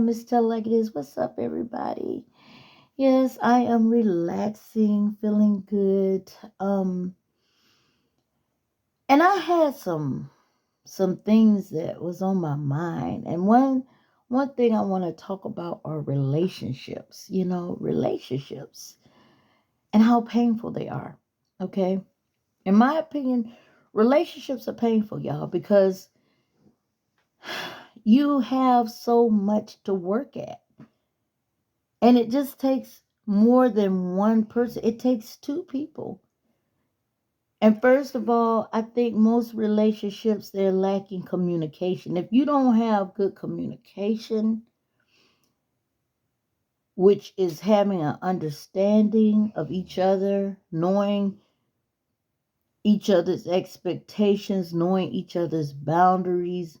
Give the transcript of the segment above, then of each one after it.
Miss Tell Like It Is. What's up, everybody? Yes, I am relaxing, feeling good. And I had some things that was on my mind, and one thing I want to talk about are relationships. Relationships and how painful they are. Okay, in my opinion, relationships are painful, y'all, because you have so much to work at. And it just takes more than one person. It takes two people. And first of all, I think most relationships, they're lacking communication. If you don't have good communication, which is having an understanding of each other, knowing each other's expectations, knowing each other's boundaries,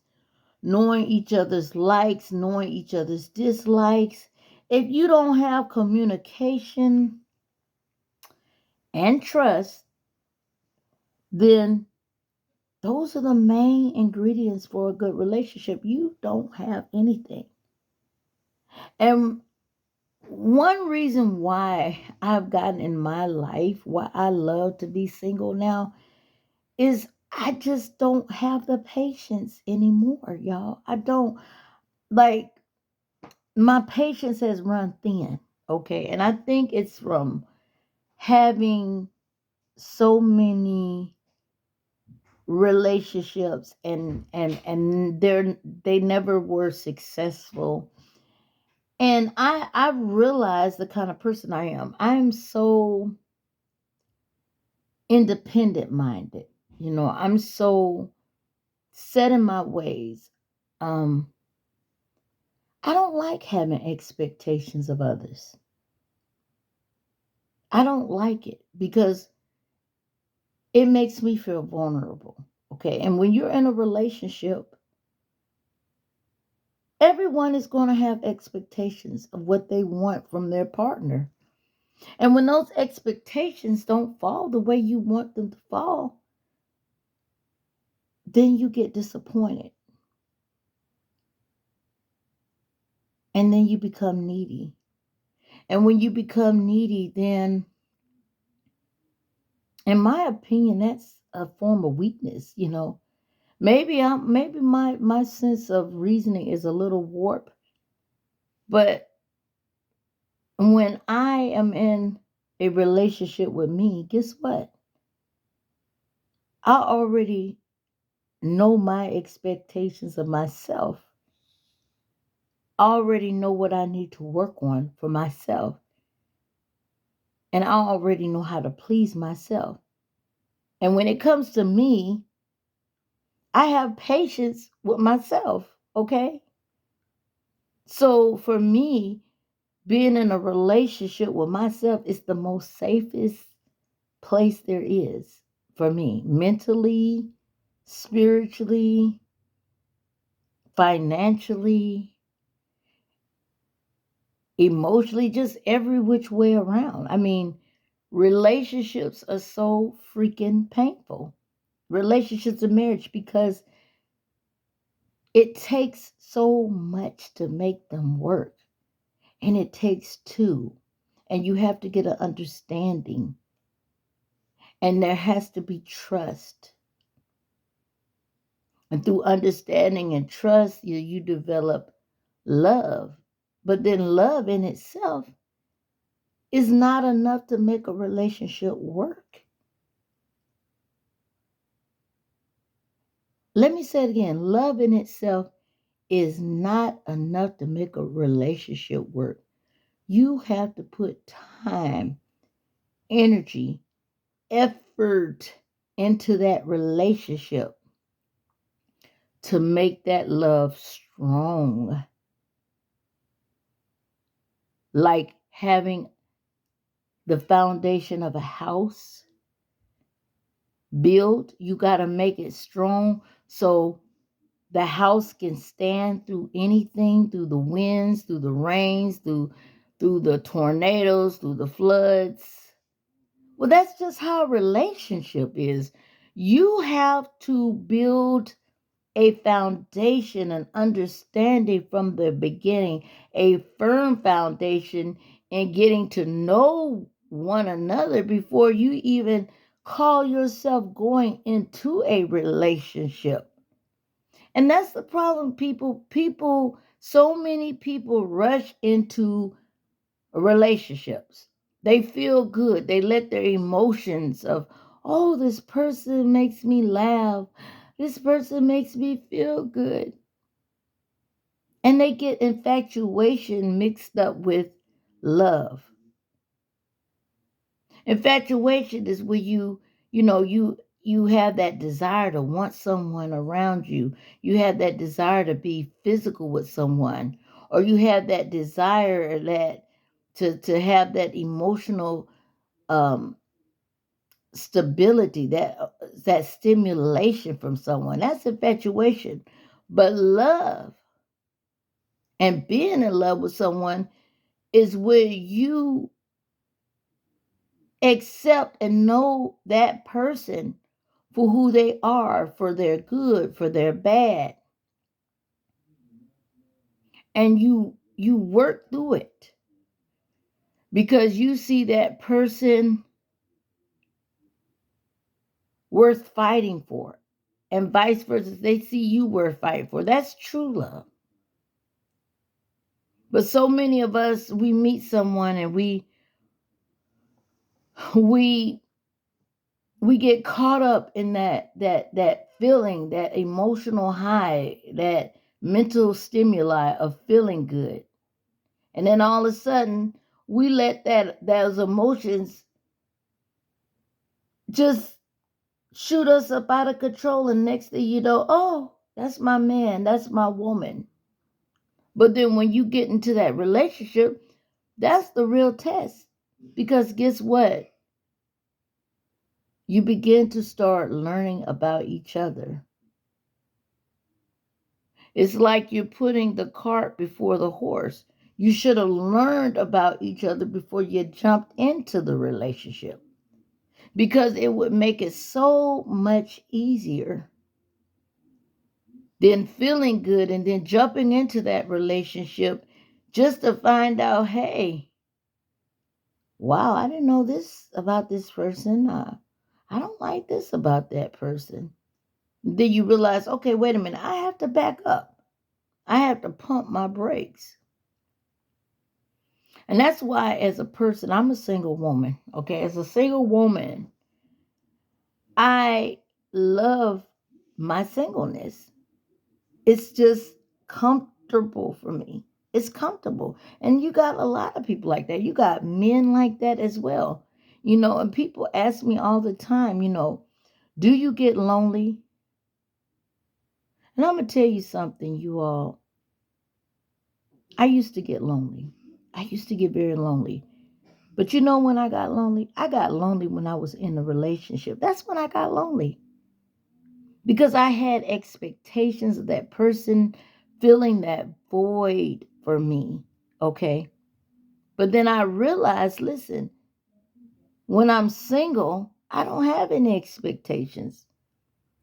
knowing each other's likes, knowing each other's dislikes. If you don't have communication and trust, then those are the main ingredients for a good relationship. You don't have anything. And one reason why I've gotten in my life, why I love to be single now, is I just don't have the patience anymore, y'all. I don't, like, my patience has run thin, okay? And I think it's from having so many relationships, and they never were successful. And I realized the kind of person I am. I am so independent minded. I'm so set in my ways. um I don't like having expectations of others. I don't like it because it makes me feel vulnerable. Okay, and when you're in a relationship, everyone is going to have expectations of what they want from their partner. And when those expectations don't fall the way you want them to fall, then you get disappointed. And then you become needy. And when you become needy, then, in my opinion, that's a form of weakness. Maybe my sense of reasoning is a little warped, but when I am in a relationship with me, guess what? I already know my expectations of myself. I already know what I need to work on for myself. And I already know how to please myself. And when it comes to me, I have patience with myself, okay? So for me, being in a relationship with myself is the most safest place there is for me, mentally, spiritually, financially, emotionally, just every which way around. I mean, relationships are so freaking painful. Relationships and marriage, because it takes so much to make them work. And it takes two. And you have to get an understanding. And there has to be trust. And through understanding and trust, you develop love. But then love in itself is not enough to make a relationship work. Let me say it again. Love in itself is not enough to make a relationship work. You have to put time, energy, effort into that relationship to make that love strong. Like having the foundation of a house built, you got to make it strong so the house can stand through anything, through the winds, through the rains, through the tornadoes, through the floods. Well, that's just how a relationship is. You have to build a foundation, an understanding from the beginning, a firm foundation in getting to know one another before you even call yourself going into a relationship. And that's the problem, people, so many people rush into relationships. They feel good. They let their emotions of, oh, this person makes me laugh. This person makes me feel good. And they get infatuation mixed up with love. Infatuation is where you have that desire to want someone around you. You have that desire to be physical with someone, or you have that desire that to have that emotional um stability, that stimulation from someone. That's infatuation. But love and being in love with someone is where you accept and know that person for who they are, for their good, for their bad, and you work through it because you see that person worth fighting for, and vice versa, they see you worth fighting for. That's true love. But so many of us, we meet someone and we we get caught up in that feeling, that emotional high, that mental stimuli of feeling good. And then all of a sudden, we let those emotions just shoot us up out of control. And next thing you know, oh, that's my man, that's my woman. But then when you get into that relationship, that's the real test. Because guess what? You begin to start learning about each other. It's like you're putting the cart before the horse. You should have learned about each other before you jumped into the relationship, because it would make it so much easier than feeling good and then jumping into that relationship just to find out, hey, wow, I didn't know this about this person. I don't like this about that person. Then you realize, okay, wait a minute, I have to back up. I have to pump my brakes. And that's why, as a person, I'm a single woman. Okay, as a single woman, I love my singleness. It's just comfortable for me. It's comfortable. And you got a lot of people like that. You got men like that as well. And people ask me all the time, do you get lonely? And I'm going to tell you something, you all. I used to get lonely. I used to get very lonely. But when I got lonely? I got lonely when I was in a relationship. That's when I got lonely. Because I had expectations of that person filling that void for me. Okay. But then I realized, listen, when I'm single, I don't have any expectations.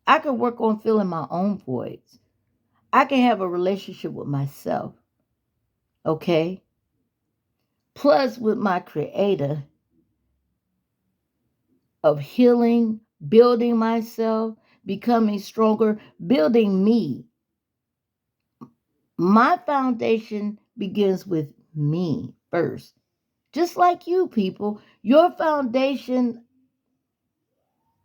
I can work on filling my own voids. I can have a relationship with myself. Okay. Plus, with my creator of healing, building myself, becoming stronger, building me. My foundation begins with me first. Just like you people, your foundation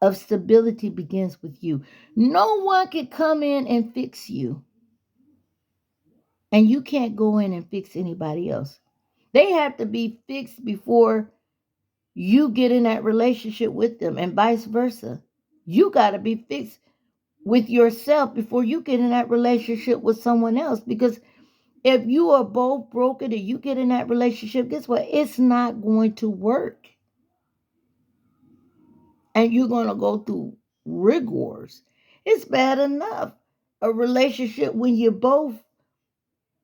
of stability begins with you. No one can come in and fix you. And you can't go in and fix anybody else. They have to be fixed before you get in that relationship with them, and vice versa. You got to be fixed with yourself before you get in that relationship with someone else. Because if you are both broken and you get in that relationship, guess what? It's not going to work. And you're going to go through rigors. It's bad enough. A relationship when you both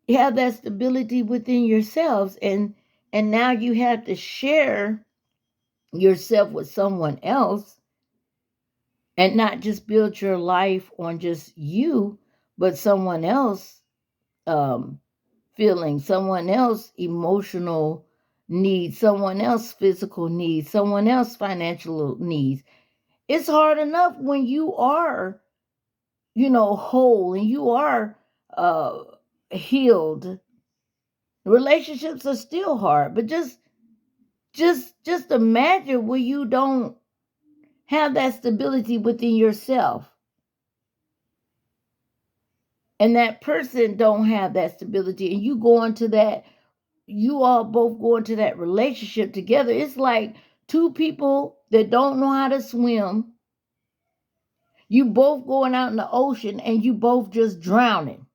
have that stability within yourselves, and now you have to share yourself with someone else and not just build your life on just you, but someone else feeling, someone else emotional needs, someone else physical needs, someone else financial needs. It's hard enough when you are, whole and you are uh healed. Relationships are still hard, but just imagine where you don't have that stability within yourself, and that person don't have that stability, and you all both go into that relationship together. It's like two people that don't know how to swim. You both going out in the ocean and you both just drowning.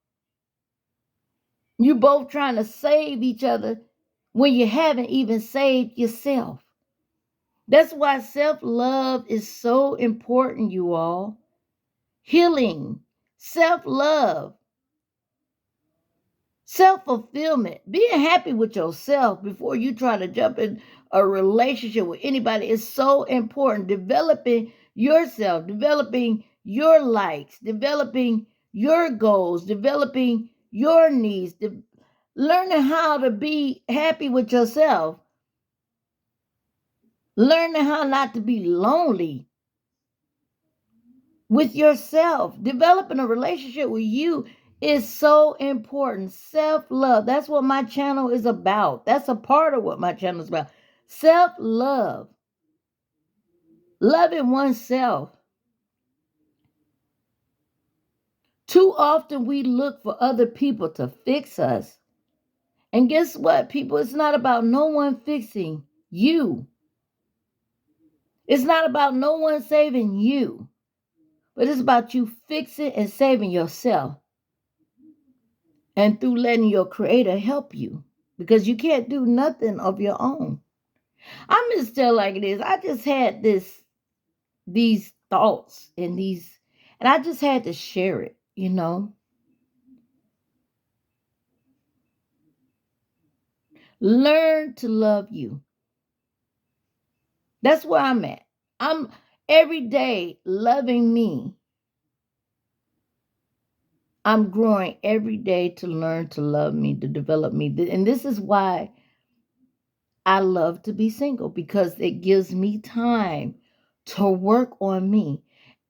You both trying to save each other when you haven't even saved yourself. That's why self-love is so important, you all. Healing, self-love, self-fulfillment, being happy with yourself before you try to jump in a relationship with anybody is so important. Developing yourself, developing your likes, developing your goals, developing your needs, learning how to be happy with yourself, learning how not to be lonely with yourself. Developing a relationship with you is so important. Self-love. That's what my channel is about. That's a part of what my channel is about. Self-love. Loving oneself. Too often we look for other people to fix us. And guess what, people? It's not about no one fixing you. It's not about no one saving you. But it's about you fixing and saving yourself. And through letting your creator help you. Because you can't do nothing of your own. I'm just tell like it is. I just had these thoughts and I just had to share it. Learn to love you. That's where I'm at. I'm every day loving me. I'm growing every day to learn to love me, to develop me. And this is why I love to be single, because it gives me time to work on me.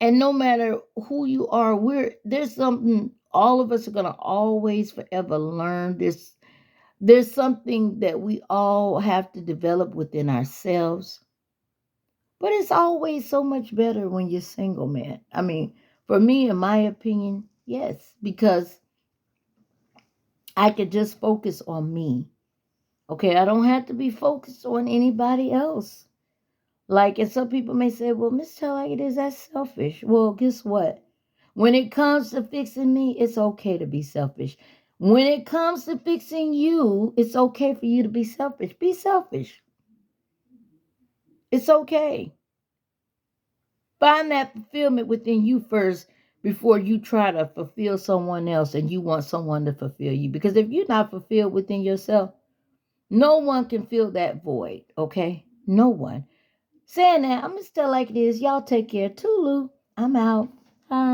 And no matter who you are, there's something all of us are going to always forever learn. There's something that we all have to develop within ourselves. But it's always so much better when you're single, man. I mean, for me, in my opinion, yes, because I could just focus on me. Okay, I don't have to be focused on anybody else. Like, and some people may say, well, Miss Tell like it is, that's selfish. Well, guess what? When it comes to fixing me, it's okay to be selfish. When it comes to fixing you, it's okay for you to be selfish. Be selfish. It's okay. Find that fulfillment within you first before you try to fulfill someone else and you want someone to fulfill you. Because if you're not fulfilled within yourself, no one can fill that void, okay? No one. Saying that, I'm going to tell like it is. Y'all take care. Tulu. I'm out. Bye.